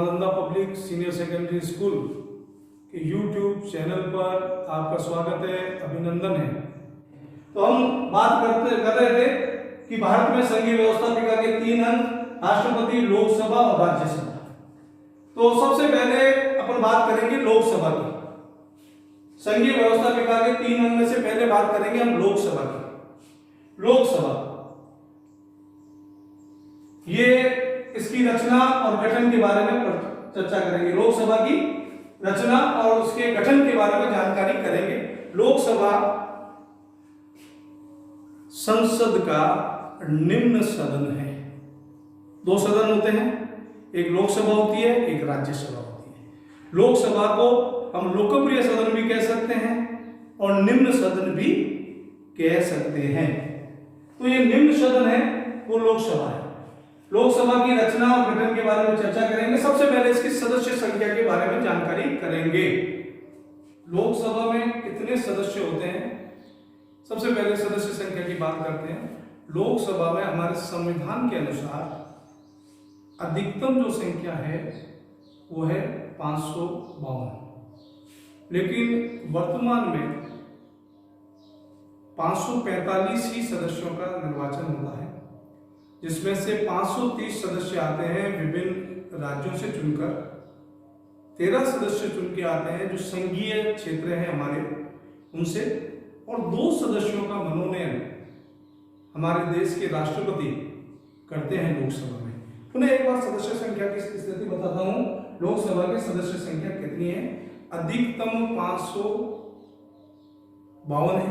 Nalanda public senior secondary school के YouTube channel पर आपका स्वागत है, अभिनंदन है। तो हम बात कर रहे थे कि भारत में संघीय व्यवस्थापिका के 3 अंग राष्ट्रपति, लोकसभा और राज्यसभा। तो सबसे पहले अपन बात करेंगे लोकसभा की। संघीय व्यवस्थापिका के 3 अंग में से पहले बात करेंगे हम लोकसभा की। लोकसभा ये इसकी रचना और गठन के बारे में चर्चा करेंगे। लोकसभा की रचना और उसके गठन के बारे में जानकारी करेंगे। लोकसभा संसद का निम्न सदन है। 2 सदन होते हैं, एक लोकसभा होती है, एक राज्यसभा होती है। लोकसभा को हम लोकप्रिय सदन भी कह सकते हैं और निम्न सदन भी कह सकते हैं। तो ये निम्न सदन है वो लोकसभा है। लोकसभा की रचना और गठन के बारे में चर्चा करेंगे। सबसे पहले इसकी सदस्य संख्या के बारे में जानकारी करेंगे। लोकसभा में कितने सदस्य होते हैं? सबसे पहले सदस्य संख्या की बात करते हैं। लोकसभा में हमारे संविधान के अनुसार अधिकतम जो संख्या है वो है 552, लेकिन वर्तमान में 545 ही सदस्यों का निर्वाचन होता है, जिसमें से 530 सदस्य आते हैं विभिन्न राज्यों से चुनकर, 13 सदस्य चुन के आते हैं जो संघीय क्षेत्र है हमारे उनसे, और 2 सदस्यों का मनोनयन हमारे देश के राष्ट्रपति करते हैं लोकसभा में। पुनः एक बार सदस्य संख्या की स्थिति बताता हूं। लोकसभा की सदस्य संख्या कितनी है? अधिकतम 552 है।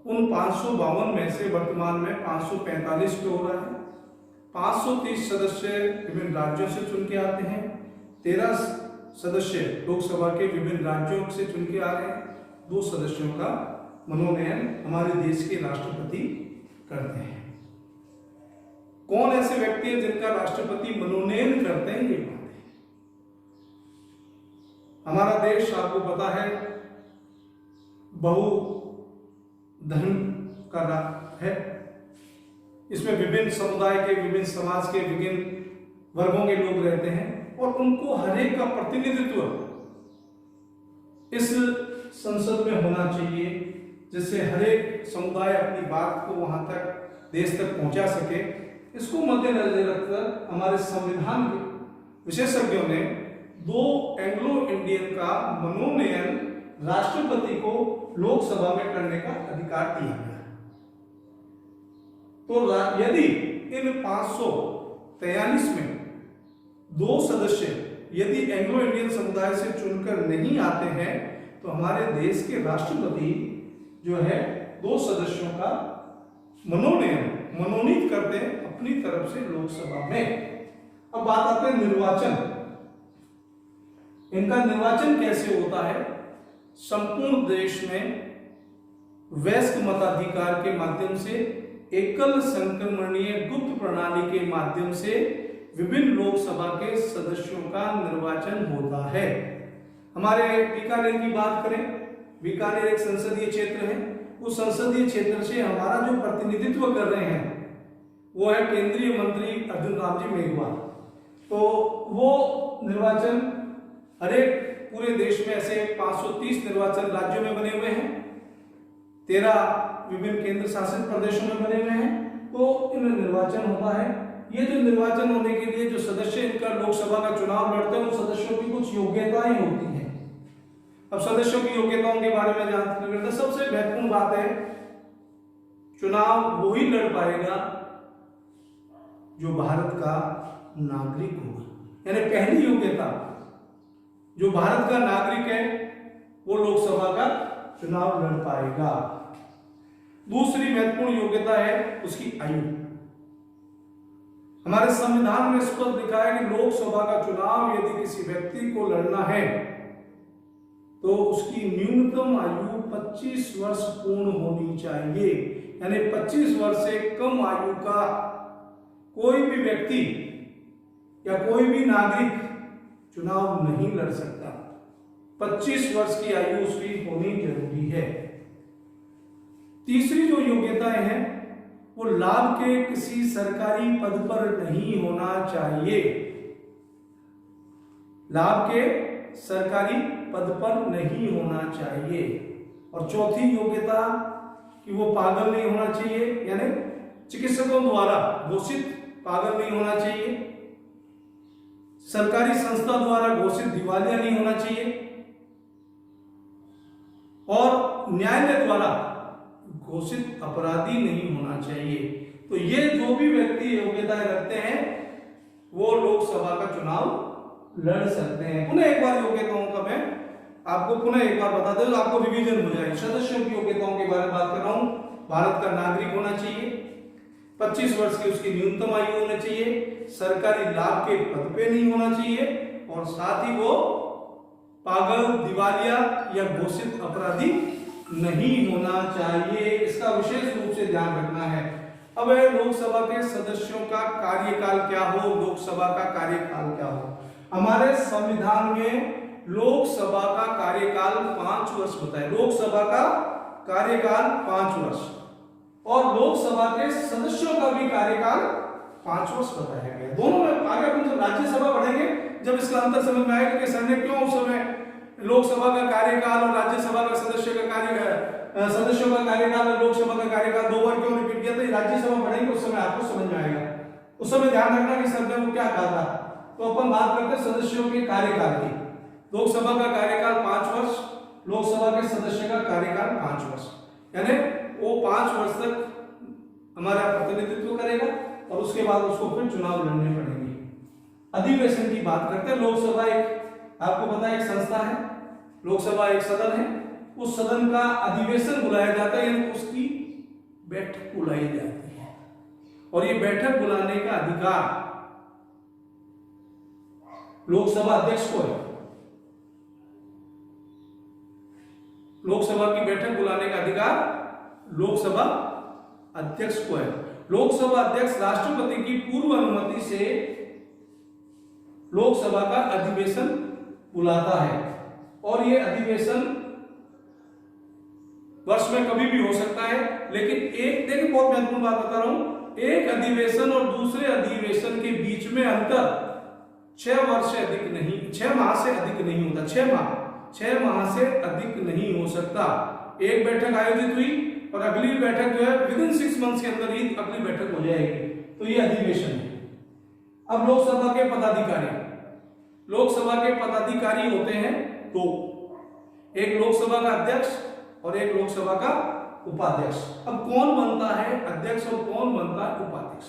उन 552 में से वर्तमान में 545 पे हो रहा है। 530 सदस्य विभिन्न राज्यों से चुन के आते हैं, 13 सदस्य लोकसभा के विभिन्न राज्यों से चुन के आ रहे हैं, 2 सदस्यों का मनोनयन हमारे देश के राष्ट्रपति करते हैं। कौन ऐसे व्यक्ति है जिनका राष्ट्रपति मनोनयन करते हैं? ये बात है। हमारा देश आपको पता है बहु धर्म का है। इसमें विभिन्न समुदाय के, विभिन्न समाज के, विभिन्न वर्गों के लोग रहते हैं और उनको हर एक का प्रतिनिधित्व इस संसद में होना चाहिए, जिससे हर एक समुदाय अपनी बात को वहां तक, देश तक पहुंचा सके। इसको मद्देनजर रखकर हमारे संविधान विशेषज्ञों ने 2 एंग्लो इंडियन का मनोनयन राष्ट्रपति को लोकसभा में करने का अधिकार दिया गया। तो यदि इन 543 में 2 सदस्य यदि एंग्लो इंडियन समुदाय से चुनकर नहीं आते हैं तो हमारे देश के राष्ट्रपति जो है 2 सदस्यों का मनोनीत करते हैं अपनी तरफ से लोकसभा में। अब बात आते हैं निर्वाचन। इनका निर्वाचन कैसे होता है? संपूर्ण देश में वयस्क मताधिकार के माध्यम से, एकल संक्रमणीय गुप्त प्रणाली के माध्यम से विभिन्न लोकसभा के सदस्यों का निर्वाचन होता है। हमारे बीकानेर की बात करें, बीकानेर एक संसदीय क्षेत्र है। उस संसदीय क्षेत्र से हमारा जो प्रतिनिधित्व कर रहे हैं वो है केंद्रीय मंत्री अर्जुन राम जी मेघवाल। तो वो निर्वाचन हरेक पूरे देश में ऐसे 530 निर्वाचन राज्यों में बने हुए हैं, 13 विभिन्न केंद्र शासित प्रदेशों में बने हुए हैं। तो इनमें निर्वाचन होता है। ये जो निर्वाचन होने के लिए जो सदस्य इनका लोकसभा का चुनाव लड़ते हैं, उन सदस्यों की कुछ योग्यताएं होती हैं। अब सदस्यों की योग्यताओं के बारे में जानते हैं। सबसे महत्वपूर्ण बात है, चुनाव वही लड़ पाएगा जो भारत का नागरिक होगा। यानी पहली योग्यता, जो भारत का नागरिक है वो लोकसभा का चुनाव लड़ पाएगा। दूसरी महत्वपूर्ण योग्यता है उसकी आयु। हमारे संविधान में स्पष्ट लिखा है कि लोकसभा का चुनाव यदि किसी व्यक्ति को लड़ना है तो उसकी न्यूनतम आयु 25 वर्ष पूर्ण होनी चाहिए। यानी 25 वर्ष से कम आयु का कोई भी व्यक्ति या कोई भी नागरिक चुनाव नहीं लड़ सकता। 25 वर्ष की आयु उसकी होनी जरूरी है। तीसरी जो योग्यताएं हैं वो लाभ के किसी सरकारी पद पर नहीं होना चाहिए। लाभ के सरकारी पद पर नहीं होना चाहिए। और चौथी योग्यता कि वो पागल नहीं होना चाहिए, यानी चिकित्सकों द्वारा घोषित पागल नहीं होना चाहिए, सरकारी संस्था द्वारा घोषित दिवालिया नहीं होना चाहिए, और न्यायालय द्वारा घोषित अपराधी नहीं होना चाहिए। तो ये जो भी व्यक्ति योग्यताएं रखते हैं वो लोकसभा का चुनाव लड़ सकते हैं। पुनः एक बार योग्यताओं का मैं आपको पुनः एक बार बता दूं, आपको रिवीजन हो जाए। सदस्यों की योग्यताओं के बारे में बात कर रहा हूं। भारत का नागरिक होना चाहिए, 25 वर्ष की उसकी न्यूनतम आयु होनी चाहिए, सरकारी लाभ के पद पे नहीं होना चाहिए, और साथ ही वो पागल, दिवालिया या घोषित अपराधी नहीं होना चाहिए। इसका विशेष रूप से ध्यान रखना है। अब लोकसभा के सदस्यों का कार्यकाल क्या हो, लोकसभा का कार्यकाल क्या हो। हमारे संविधान में लोकसभा का कार्यकाल 5 वर्ष होता है। लोकसभा का कार्यकाल 5 वर्ष, और लोकसभा के सदस्यों का भी कार्यकाल 5 वर्ष बताया गया। दोनों में आगे अपन जब राज्यसभा पढ़ेंगे जब इसका अंतर समझ में आएगा कि सर ने क्यों उस समय लोकसभा का कार्यकाल और राज्यसभा का सदस्यों का कार्यकाल और लोकसभा का कार्यकाल 2 बार क्यों रिपीट किया। तो राज्यसभा पढ़ेंगे उस समय आपको समझ में आएगा। उस समय ध्यान रखना कि सर ने वो क्या कहा था। तो अपन बात करते हैं सदस्यों के कार्यकाल की। लोकसभा का कार्यकाल 5 वर्ष, लोकसभा के सदस्य का कार्यकाल 5 वर्ष, यानी वो 5 वर्ष तक हमारा प्रतिनिधित्व करेगा और उसके बाद उसको फिर चुनाव लड़ने पड़ेंगे। अधिवेशन की बात करते हैं। लोकसभा एक आपको पता है एक संस्था है, लोकसभा एक सदन है। उस सदन का अधिवेशन बुलाया जाता है, यानी उसकी बैठक बुलाई जाती है, और ये बैठक बुलाने का अधिकार लोकसभा अध्यक्ष को है। लोकसभा की बैठक बुलाने का अधिकार लोकसभा अध्यक्ष को है। लोकसभा अध्यक्ष राष्ट्रपति की पूर्व अनुमति से लोकसभा का अधिवेशन बुलाता है, और यह अधिवेशन वर्ष में कभी भी हो सकता है। लेकिन एक देखिए बहुत महत्वपूर्ण बात बता रहा हूं, एक अधिवेशन और दूसरे अधिवेशन के बीच में अंतर 6 वर्ष से अधिक नहीं, 6 माह से अधिक नहीं होता। 6 माह से अधिक नहीं हो सकता। एक बैठक आयोजित हुई और अगली बैठक जो है विदिन 6 मंथ्स के अंदर ही अगली बैठक हो जाएगी, तो ये अधिवेशन है। अब लोकसभा के पदाधिकारी, लोकसभा के पदाधिकारी होते हैं 2, एक लोकसभा का अध्यक्ष और एक लोकसभा का उपाध्यक्ष। अब कौन बनता है अध्यक्ष और कौन बनता है उपाध्यक्ष।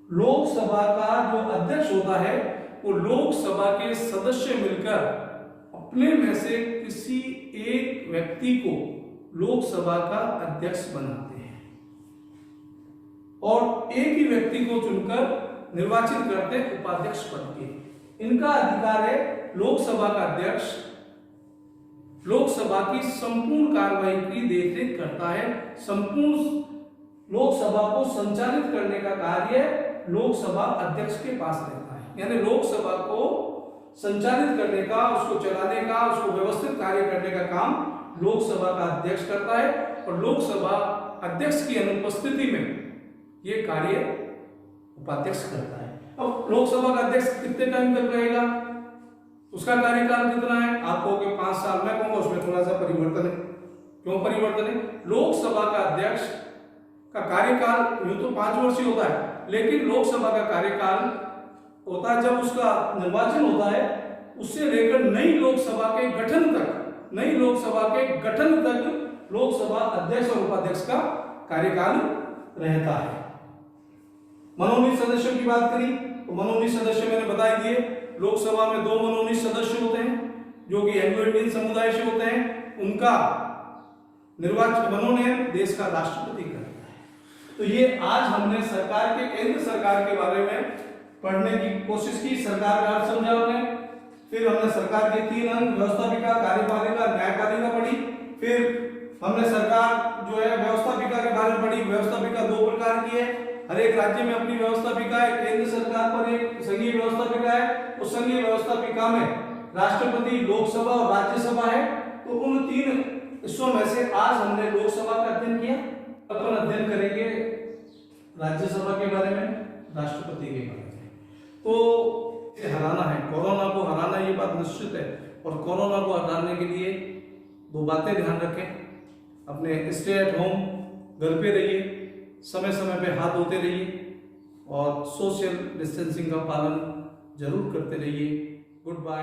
लोकसभा का जो अध्यक्ष होता है वो लोकसभा के सदस्य मिलकर अपने में से किसी एक व्यक्ति को लोकसभा का अध्यक्ष बनाते हैं, और एक ही व्यक्ति को चुनकर निर्वाचित करते हैं उपाध्यक्ष पद के। इनका अधिकार है लोकसभा का अध्यक्ष लोकसभा की संपूर्ण कार्रवाई की देखरेख करता है। संपूर्ण लोकसभा को संचालित करने का कार्य लोकसभा अध्यक्ष के पास रहता है, यानी लोकसभा को संचालित करने का, उसको चलाने का, उसको व्यवस्थित कार्य करने का काम लोकसभा का अध्यक्ष करता है, और लोकसभा अध्यक्ष की अनुपस्थिति में यह कार्य उपाध्यक्ष करता है। अब लोकसभा का अध्यक्ष कितने टाइम तक रहेगा, उसका कार्यकाल कितना है, आप कहोगे 5 साल, मैं कहूंगा उसमें थोड़ा सा परिवर्तन है। क्यों परिवर्तन है? लोकसभा का अध्यक्ष का कार्यकाल यूं तो 5 वर्ष ही होता है, लेकिन लोकसभा का कार्यकाल होता है जब उसका निर्वाचन होता है, उससे लेकर नई लोकसभा के गठन तक, नई लोकसभा के गठन तक लोकसभा अध्यक्ष और उपाध्यक्ष का कार्यकाल रहता है। मनोनीत सदस्यों की बात करी तो मनोनीत सदस्य मैंने बता दिए। लोकसभा में 2 मनोनीत सदस्य होते हैं जो कि एंग्लो इंडियन समुदाय से होते हैं। उनका निर्वाचन मनोनयन देश का राष्ट्रपति करता है। तो ये आज हमने सरकार के, केंद्र सरकार के बारे में पढ़ने की कोशिश की। सरकार का अर्थ समझा हमने, फिर हमने सरकार के 3 अंग व्यवस्थापिका, कार्यपालिका, न्यायपालिका पढ़ी। फिर हमने सरकार जो है व्यवस्थापिका के बारे में पढ़ी। व्यवस्थापिका 2 प्रकार की है, हर एक राज्य में अपनी व्यवस्थापिका है। केंद्र सरकार पर एक संघीय व्यवस्थापिका है, उस संघीय व्यवस्थापिका में राष्ट्रपति, लोकसभा और राज्यसभा है। तो उन 3 हिस्सों में से आज हमने लोकसभा का अध्ययन किया। अपन अध्ययन करेंगे राज्यसभा के बारे में, राष्ट्रपति के बारे में। तो हराना है, कोरोना को हराना, ये निश्चित है। और कोरोना को हटाने के लिए 2 बातें ध्यान रखें, अपने स्टे एट होम, घर पे रहिए, समय समय पे हाथ धोते रहिए और सोशल डिस्टेंसिंग का पालन जरूर करते रहिए। Good bye.